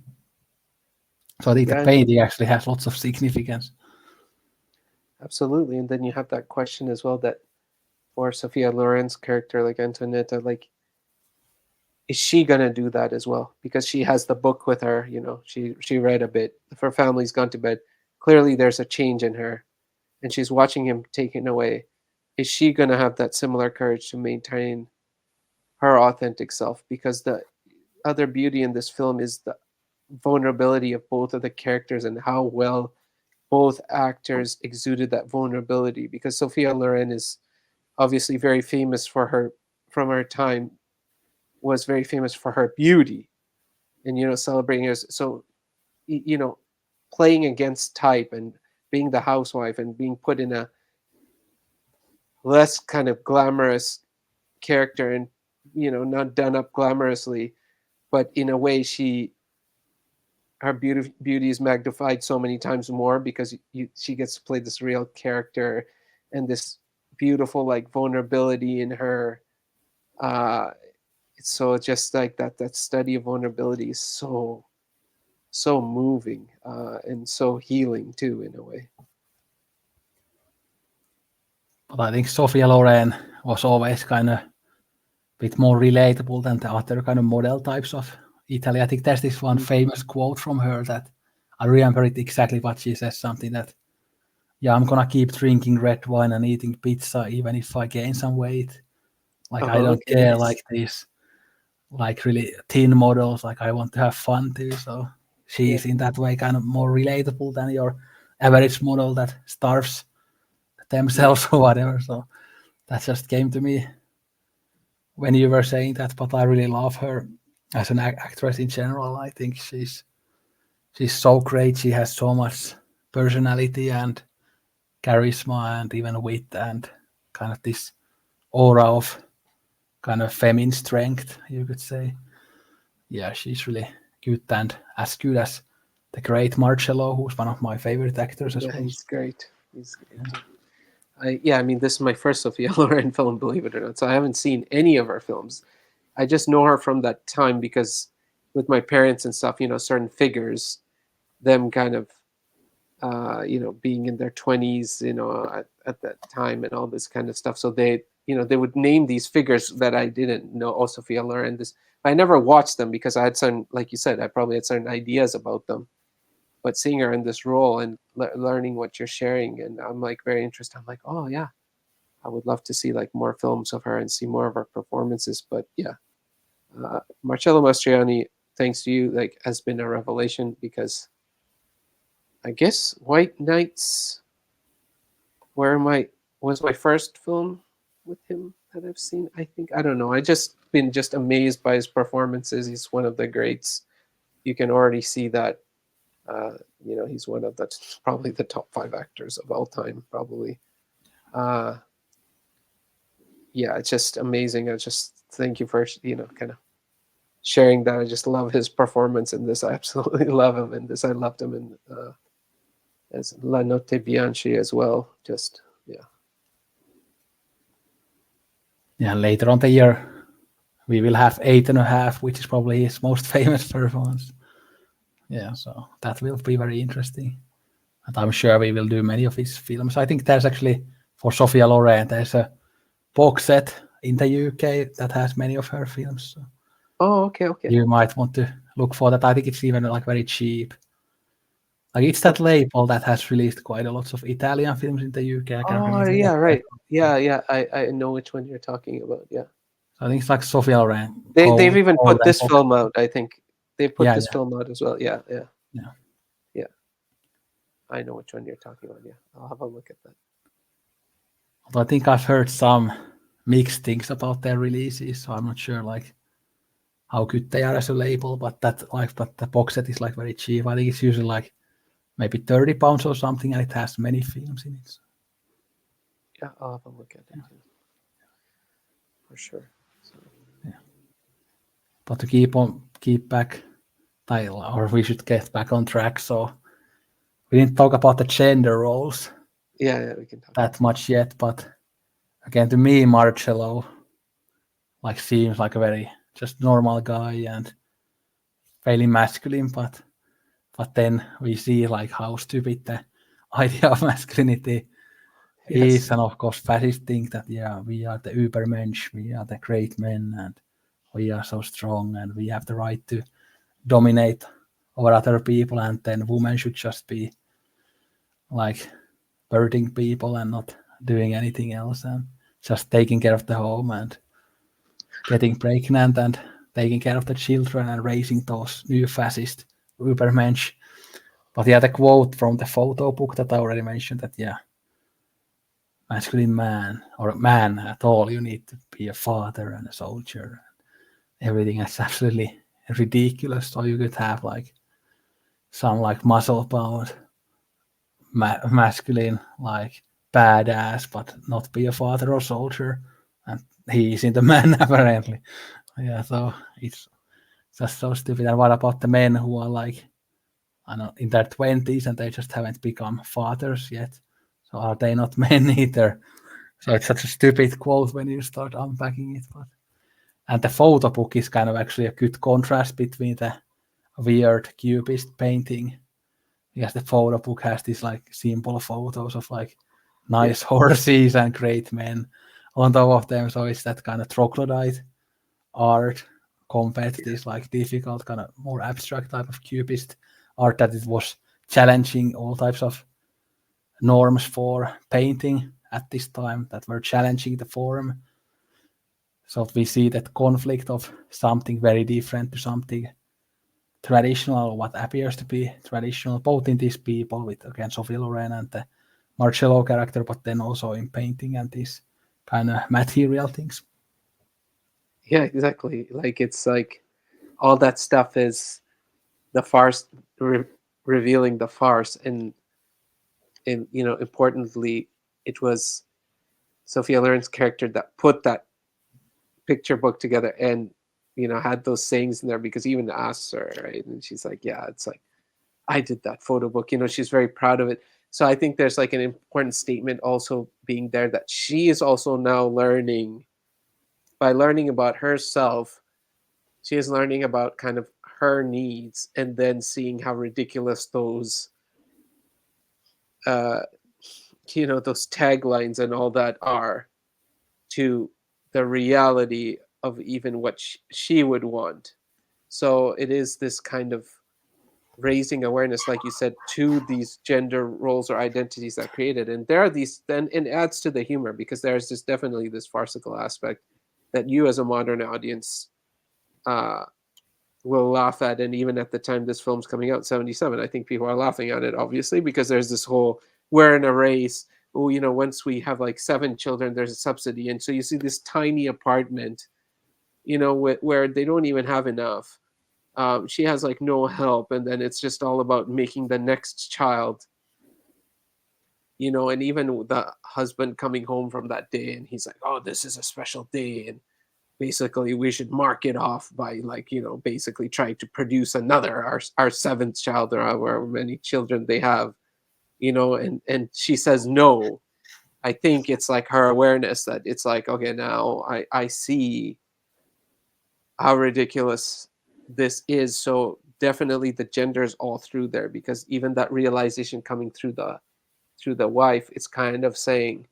So I think the yeah, and painting actually has lots of significance. absolutely. And then you have that question as well that for Sophia Loren's character, like Antonetta, like, is she gonna do that as well? Because she has the book with her, she read a bit. Her family's gone to bed. Clearly, there's a change in her, and she's watching him taken away. Is she gonna have that similar courage to maintain her authentic self? Because the other beauty in this film is the vulnerability of both of the characters and how well both actors exuded that vulnerability. Because Sophia Loren is obviously very famous for her from her time was very famous for her beauty and celebrating her. So you know playing against type and being the housewife and being put in a less kind of glamorous character, and not done up glamorously, but in a way her beauty is magnified so many times more because she gets to play this real character, and this beautiful like vulnerability in her. uh it's so just like that study of vulnerability is so moving, and so healing too in a way. But I think Sophia Loren was always kind of a bit more relatable than the other kind of model types of Italy. I think there's this one famous quote from her that I remember it exactly what she says, something that, yeah, I'm gonna keep drinking red wine and eating pizza even if I gain some weight. Like I don't Okay, care nice. like these like really thin models. Like I want to have fun too. So Yeah, she's in that way kind of more relatable than your average model that starves themselves or whatever. So that just came to me when you were saying that. But I really love her as an actress in general. I think she's so great. She has so much personality and charisma and even wit and kind of this aura of kind of feminine strength, you could say. Yeah, she's really good and as good as the great Marcello, who's one of my favorite actors as yeah, well. he's great. He's great. I mean, this is my first Sophia Loren film, believe it or not. So I haven't seen any of her films. I just know her from that time because with my parents and stuff, certain figures, them kind of, being in their 20s, at that time and all this kind of stuff. So they would name these figures that I didn't know. Oh, Sophia Loren, this. I never watched them because I had certain, like you said, I probably had certain ideas about them. But seeing her in this role and learning what you're sharing, and I'm like very interested. I'm like, oh yeah, I would love to see like more films of her and see more of her performances. But yeah, Marcello Mastroianni, thanks to you, like has been a revelation because I guess White Knights where my was my first film with him that I've seen. I think I don't know. I just been just amazed by his performances. He's one of the greats. You can already see that. He's one of the probably the top 5 actors of all time, probably. Uh, yeah, it's just amazing. I just thank you for kind of sharing that. I just love his performance in this. I absolutely love him in this. I loved him in as La Notte Bianchi as well. Just yeah. Yeah, later on the year, we will have 8.5, which is probably his most famous performance. Yeah, so that will be very interesting. And I'm sure we will do many of his films. I think there's actually, for Sophia Loren, there's a box set in the UK that has many of her films. So Oh, okay. you might want to look for that. I think it's even like very cheap. Like it's that label that has released quite a lot of Italian films in the UK. I can't Oh remember yeah, what they're right. called. Yeah. I know which one you're talking about. Yeah. So I think it's like Sophia Loren They've even put Golden this Box. film out. I think they put Yeah, this yeah, film out as well. Yeah. yeah. Yeah. I know which one you're talking about. Yeah, I'll have a look at that. Although I think I've heard some mixed things about their releases, so I'm not sure like how good they are as a label. But the box set is like very cheap. I think it's usually like maybe £30 or something, and it has many films in it. So, Yeah, I'll have a look at it too, for sure. So, yeah. But to keep back, or we should get back on track. So we didn't talk about the gender roles yeah, we can talk about that much yet, but again, to me, Marcello like seems like a very just normal guy and fairly masculine, but then we see like how stupid the idea of masculinity that. Yes. is, and of course, fascists think that yeah, we are the Übermensch, we are the great men, and we are so strong, and we have the right to dominate over other people, and then women should just be like birding people and not doing anything else, and just taking care of the home and getting pregnant and taking care of the children and raising those new fascist Übermensch. But yeah, the quote from the photo book that I already mentioned that yeah, masculine man or man at all, you need to be a father and a soldier. Everything is absolutely ridiculous. So you could have like some like muscle bound masculine like badass, but not be a father or soldier. And he isn't a man apparently. Yeah, so it's just so stupid. And what about the men who are like, I don't know, in their 20s and they just haven't become fathers yet? So are they not men either? So it's such a stupid quote when you start unpacking it. But and the photo book is kind of actually a good contrast between the weird cubist painting. Because the photo book has these like simple photos of like nice horses and great men on top of them. So it's that kind of troglodyte art compared to this like difficult kind of more abstract type of cubist art that it was challenging all types of norms for painting at this time that were challenging the form. So we see that conflict of something very different to something traditional, what appears to be traditional, both in these people with again Sophie Loren and the Marcello character, but then also in painting and these kind of material things. Yeah, exactly. Like it's like all that stuff is the farce, revealing the farce, and importantly, it was Sophia Loren's character that put that picture book together and had those sayings in there, because he even asks her, right, and she's like, yeah, it's like, I did that photo book. She's very proud of it. So I think there's like an important statement also being there, that she is also now learning, by learning about herself, she is learning about kind of her needs, and then seeing how ridiculous those uh those taglines and all that are to the reality of even what she would want. So it is this kind of raising awareness, like you said, to these gender roles or identities that created. And there are these, then it adds to the humor, because there's this definitely this farcical aspect that you as a modern audience uh, will laugh at. And even at the time this film's coming out, 77, I think people are laughing at it, obviously, because there's this whole, we're in a race. Oh, once we have like 7 children, there's a subsidy. And so you see this tiny apartment, where they don't even have enough. She has like no help, and then it's just all about making the next child. And even the husband coming home from that day, and he's like, oh, this is a special day, and basically we should mark it off by, like, basically trying to produce another, our 7th child, or however many children they have. And she says no. I think it's like her awareness that it's like, okay, now I see how ridiculous this is. So definitely the genders all through there, because even that realization coming through the wife, it's kind of saying,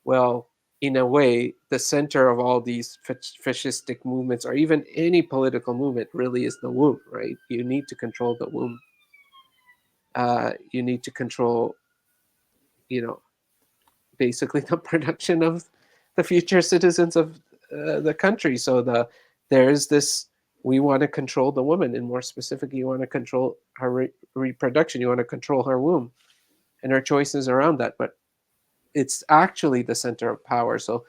well, in a way, the center of all these fascistic movements, or even any political movement, really is the womb, right? You need to control the womb. You need to control, you know, basically the production of the future citizens of the country. So there is this, we want to control the woman, and more specifically, you want to control her reproduction. You want to control her womb and her choices around that. But it's actually the center of power. So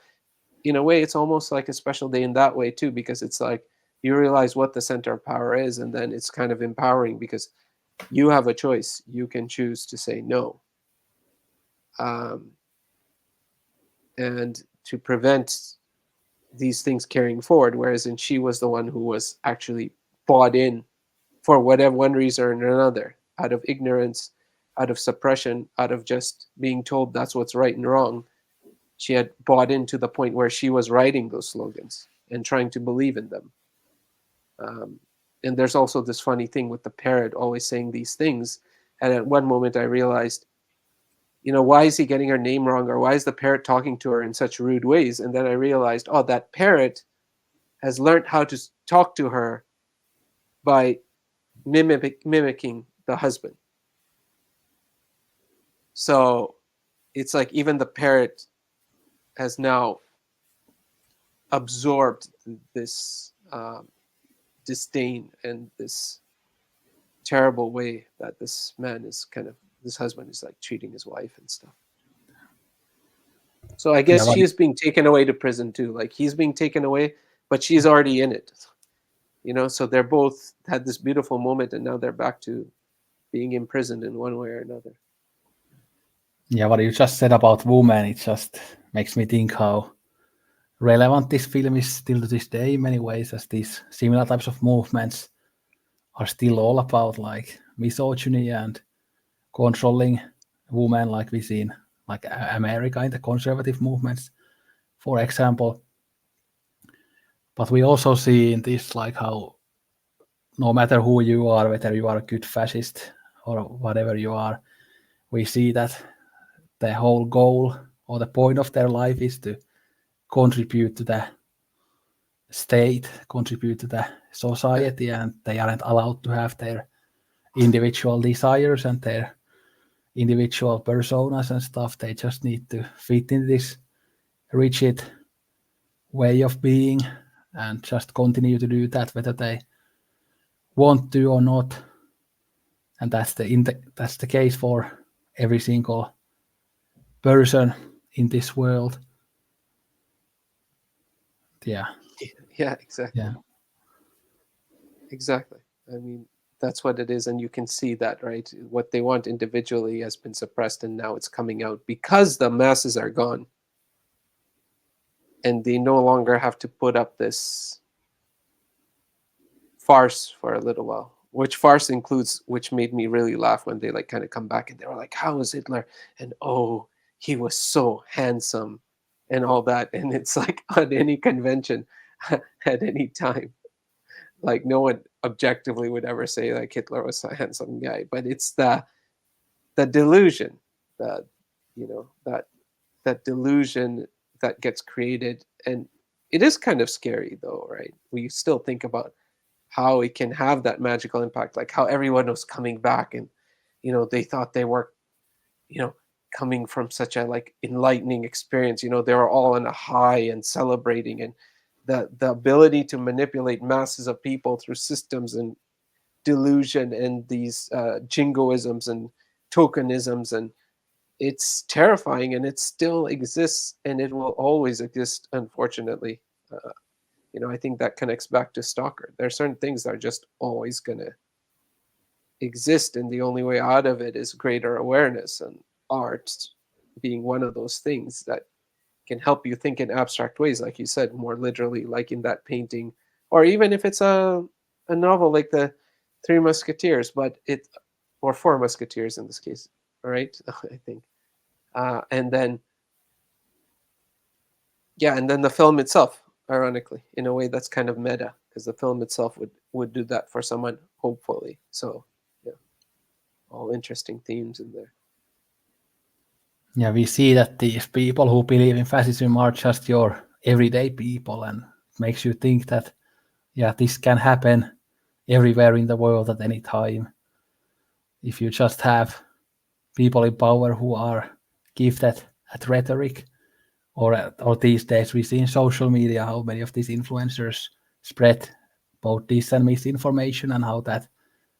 in a way, it's almost like a special day in that way too, because it's like you realize what the center of power is, and then it's kind of empowering because you have a choice. You can choose to say no. Um, and to prevent these things carrying forward, whereas in she was the one who was actually bought in for whatever one reason or another, out of ignorance, out of suppression, out of just being told that's what's right and wrong. She had bought in to the point where she was writing those slogans and trying to believe in them. Um, and there's also this funny thing with the parrot always saying these things. And at one moment I realized, why is he getting her name wrong, or why is the parrot talking to her in such rude ways? And then I realized, oh, that parrot has learned how to talk to her by mimicking the husband. So it's like even the parrot has now absorbed this disdain and this terrible way that this man is this husband is like treating his wife and stuff. So I Yeah, guess she is being taken away to prison too. Like he's being taken away, but she's already in it. So they're both had this beautiful moment, and now they're back to being imprisoned in one way or another. Yeah, what you just said about women, it just makes me think how relevant this film is still to this day in many ways, as these similar types of movements are still all about like misogyny and controlling women, like we see in like America in the conservative movements, for example. But we also see in this like how no matter who you are, whether you are a good fascist or whatever you are, we see that the whole goal or the point of their life is to contribute to the state, contribute to the Yeah, society, and they aren't allowed to have their individual desires and their individual personas and stuff. They just need to fit in this rigid way of being and just continue to do that whether they want to or not. And that's the case for every single person in this world. Yeah, yeah, exactly. yeah, Exactly. I mean, that's what it is. And you can see that, right? What they want individually has been suppressed, and now it's coming out because the masses are gone and they no longer have to put up this farce for a little while. Which farce includes, which made me really laugh when they like kind of come back and they were like, "How is Hitler?" And oh, he was so handsome, and all that. And it's like on any convention, at any time, like no one objectively would ever say like Hitler was a handsome guy, but it's the delusion, that that delusion that gets created. And it is kind of scary though, right? We still think about how it can have that magical impact, like how everyone was coming back and they thought they were you know coming from such a like enlightening experience. They were all on a high and celebrating, and the ability to manipulate masses of people through systems and delusion and these jingoisms and tokenisms, and it's terrifying, and it still exists, and it will always exist, unfortunately. I think that connects back to Stalker. There are certain things that are just always going to exist, and the only way out of it is greater awareness, and art being one of those things that can help you think in abstract ways, like you said, more literally, like in that painting, or even if it's a novel like the Three Musketeers, but it or Four Musketeers in this case, right? I think, and then yeah, and then the film itself, ironically, in a way that's kind of meta, because the film itself would do that for someone, hopefully. So yeah, all interesting themes in there. yeah. We see that these people who believe in fascism are just your everyday people, and it makes you think that yeah, this can happen everywhere in the world at any time. If you just have people in power who are gifted at rhetoric, or these days we see in social media how many of these influencers spread both dis and misinformation, and how that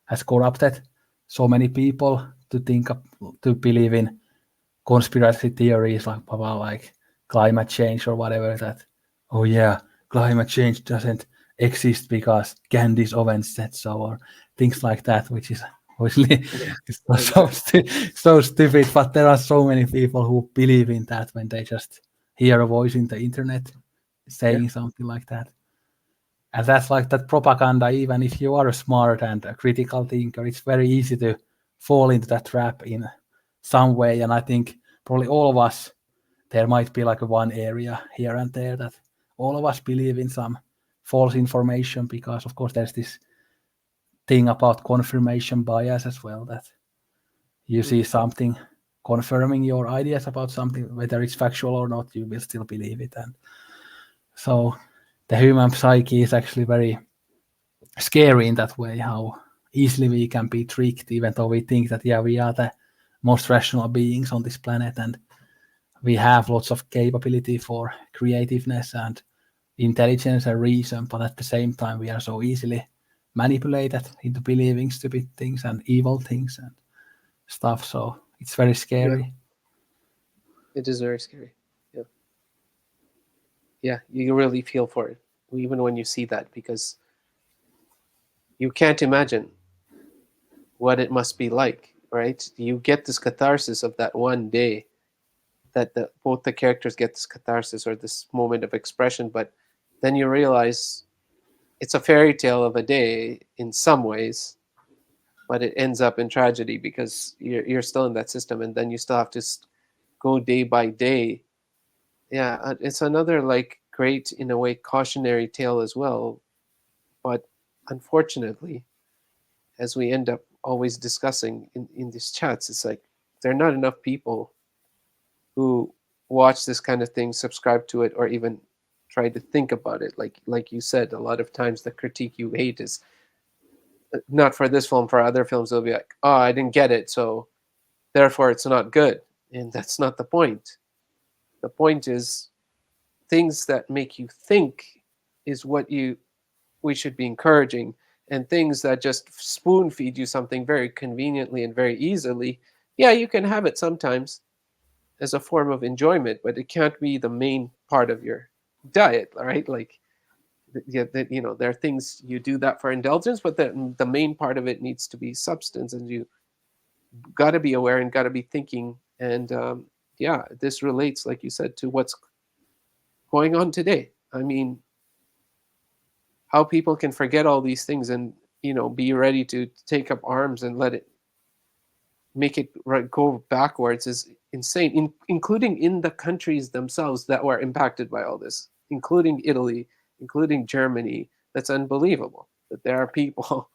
has corrupted so many people to think of, to believe in conspiracy theories like about like climate change or whatever, that oh yeah, climate change doesn't exist because Candice Owens said so, or things like that, which is obviously Yeah, so, exactly. so stupid. But there are so many people who believe in that when they just hear a voice in the internet Yeah, saying something like that. And that's like that propaganda. Even if you are a smart and a critical thinker, it's very easy to fall into that trap in some way. And I think probably all of us, there might be like one area here and there that all of us believe in some false information, because of course there's this thing about confirmation bias as well, that you mm, see something confirming your ideas about something, whether it's factual or not, you will still believe it. And so the human psyche is actually very scary in that way, how easily we can be tricked, even though we think that yeah, we are the most rational beings on this planet, and we have lots of capability for creativeness and intelligence and reason, but at the same time we are so easily manipulated into believing stupid things and evil things and stuff. So it's very yeah, scary. it is very scary. Yeah, yeah, you really feel for it, even when you see that, because you can't imagine what it must be like. right? You get this catharsis of that one day, that both the characters get this catharsis or this moment of expression, but then you realize it's a fairy tale of a day in some ways, but it ends up in tragedy because you're still in that system, and then you still have to go day by day. Yeah, it's another like great in a way cautionary tale as well, but unfortunately, as we end up always discussing in these chats, it's like there are not enough people who watch this kind of thing, subscribe to it, or even try to think about it. Like you said, a lot of times the critique you hate is not for this film, for other films they'll be like, oh, I didn't get it, so therefore it's not good. And that's not the point. The point is things that make you think is what we should be encouraging, and things that just spoon feed you something very conveniently and very easily, yeah, you can have it sometimes as a form of enjoyment, but it can't be the main part of your diet, right? Like, yeah, that there are things you do that for indulgence, but the main part of it needs to be substance, and you got to be aware and got to be thinking. And yeah, this relates, like you said, to what's going on today. I mean, how people can forget all these things and be ready to take up arms and let it make it go backwards is insane, including in the countries themselves that were impacted by all this, including Italy, including Germany. That's unbelievable that there are people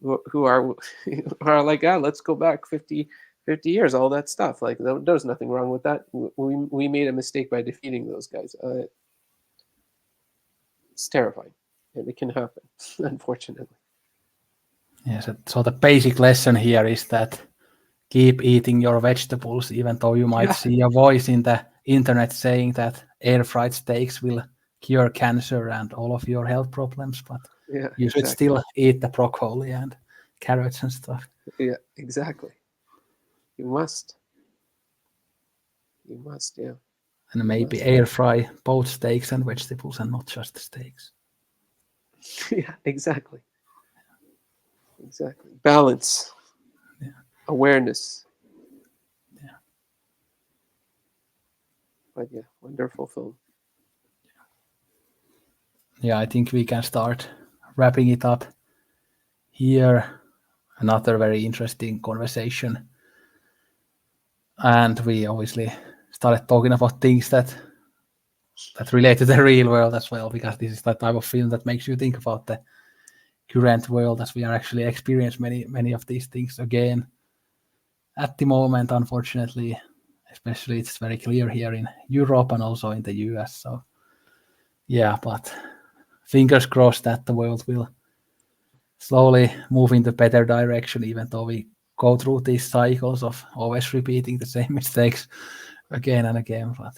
who are who are like, ah, let's go back 50 years, all that stuff. Like, there's nothing wrong with that. We made a mistake by defeating those guys. It's terrifying, and it can happen, unfortunately. Yes, so the basic lesson here is that keep eating your vegetables, even though you might Yeah, see a voice in the internet saying that air fried steaks will cure cancer and all of your health problems, but yeah, you should exactly. still eat the broccoli and carrots and stuff. Yeah, exactly. You must. You must. Yeah, And you maybe must. air fry both steaks and vegetables and not just the steaks. Yeah, exactly. Exactly. Balance, Yeah. awareness. Yeah. But yeah, wonderful film. Yeah, I think we can start wrapping it up here. Another very interesting conversation. And we obviously started talking about things that relate to the real world as well, because this is the type of film that makes you think about the current world, as we are actually experiencing many of these things again at the moment, unfortunately. Especially it's very clear here in Europe and also in the US. So yeah, but fingers crossed that the world will slowly move in the better direction, even though we go through these cycles of always repeating the same mistakes again and again. But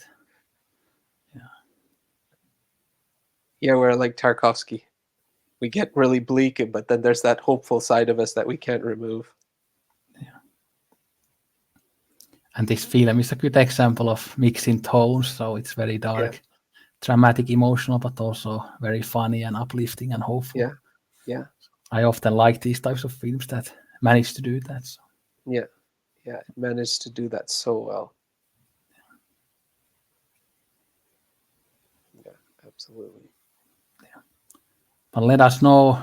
Yeah, we're like Tarkovsky. We get really bleak, but then there's that hopeful side of us that we can't remove. yeah. And this film is a good example of mixing tones. So it's very dark, Yeah, dramatic, emotional, but also very funny and uplifting and hopeful. yeah, yeah, I often like these types of films that manage to do that. So. yeah, yeah. It managed to do that so well. Yeah, absolutely. But let us know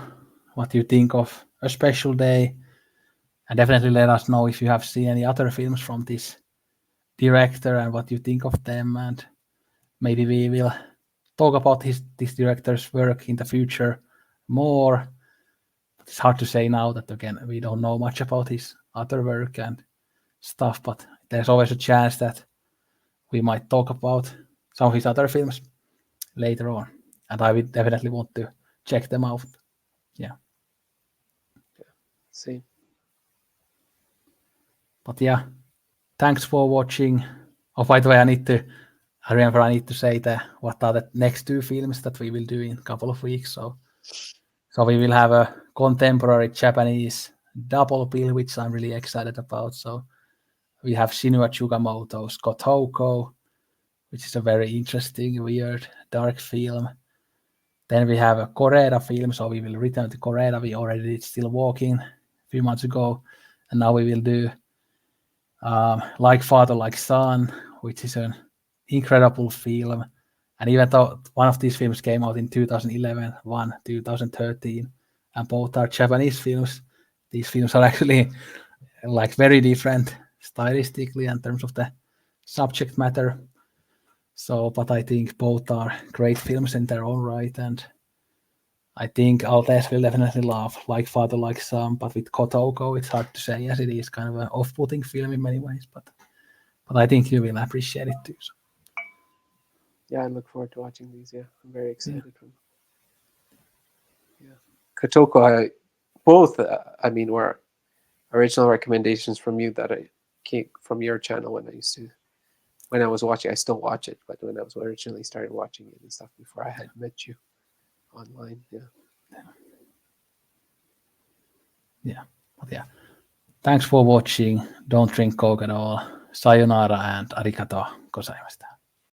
what you think of A Special Day, and definitely let us know if you have seen any other films from this director and what you think of them, and maybe we will talk about this director's work in the future more. But it's hard to say now that, again, we don't know much about his other work and stuff, but there's always a chance that we might talk about some of his other films later on, and I would definitely want to check them out. Yeah. See. But yeah, thanks for watching. Oh, by the way, I remember I need to say what are the next two films that we will do in a couple of weeks. So we will have a contemporary Japanese double bill, which I'm really excited about. So we have Shinua Chugamoto's Kotoko, which is a very interesting, weird, dark film. Then we have a Koreeda film, so we will return to Koreeda. We already did Still Walking a few months ago. and now we will do Like Father, Like Son, which is an incredible film. And even though one of these films came out in 2011, one 2013, and both are Japanese films, these films are actually like very different stylistically in terms of the subject matter. So, but I think both are great films in their own right, and I think Altaz will definitely love Like Father, Like Son, but with Kotoko, it's hard to say, as it is kind of an off-putting film in many ways, but I think you will appreciate it too. So. Yeah, I look forward to watching these. Yeah, I'm very excited. Yeah, Kotoko, both. I mean, were original recommendations from you that I came from your channel when I was watching. I still watch it, but when I was originally started watching it and stuff before I had met you online. Yeah. Yeah, but yeah. Thanks for watching. Don't drink Coke at all. Sayonara and arigato gozaimashita.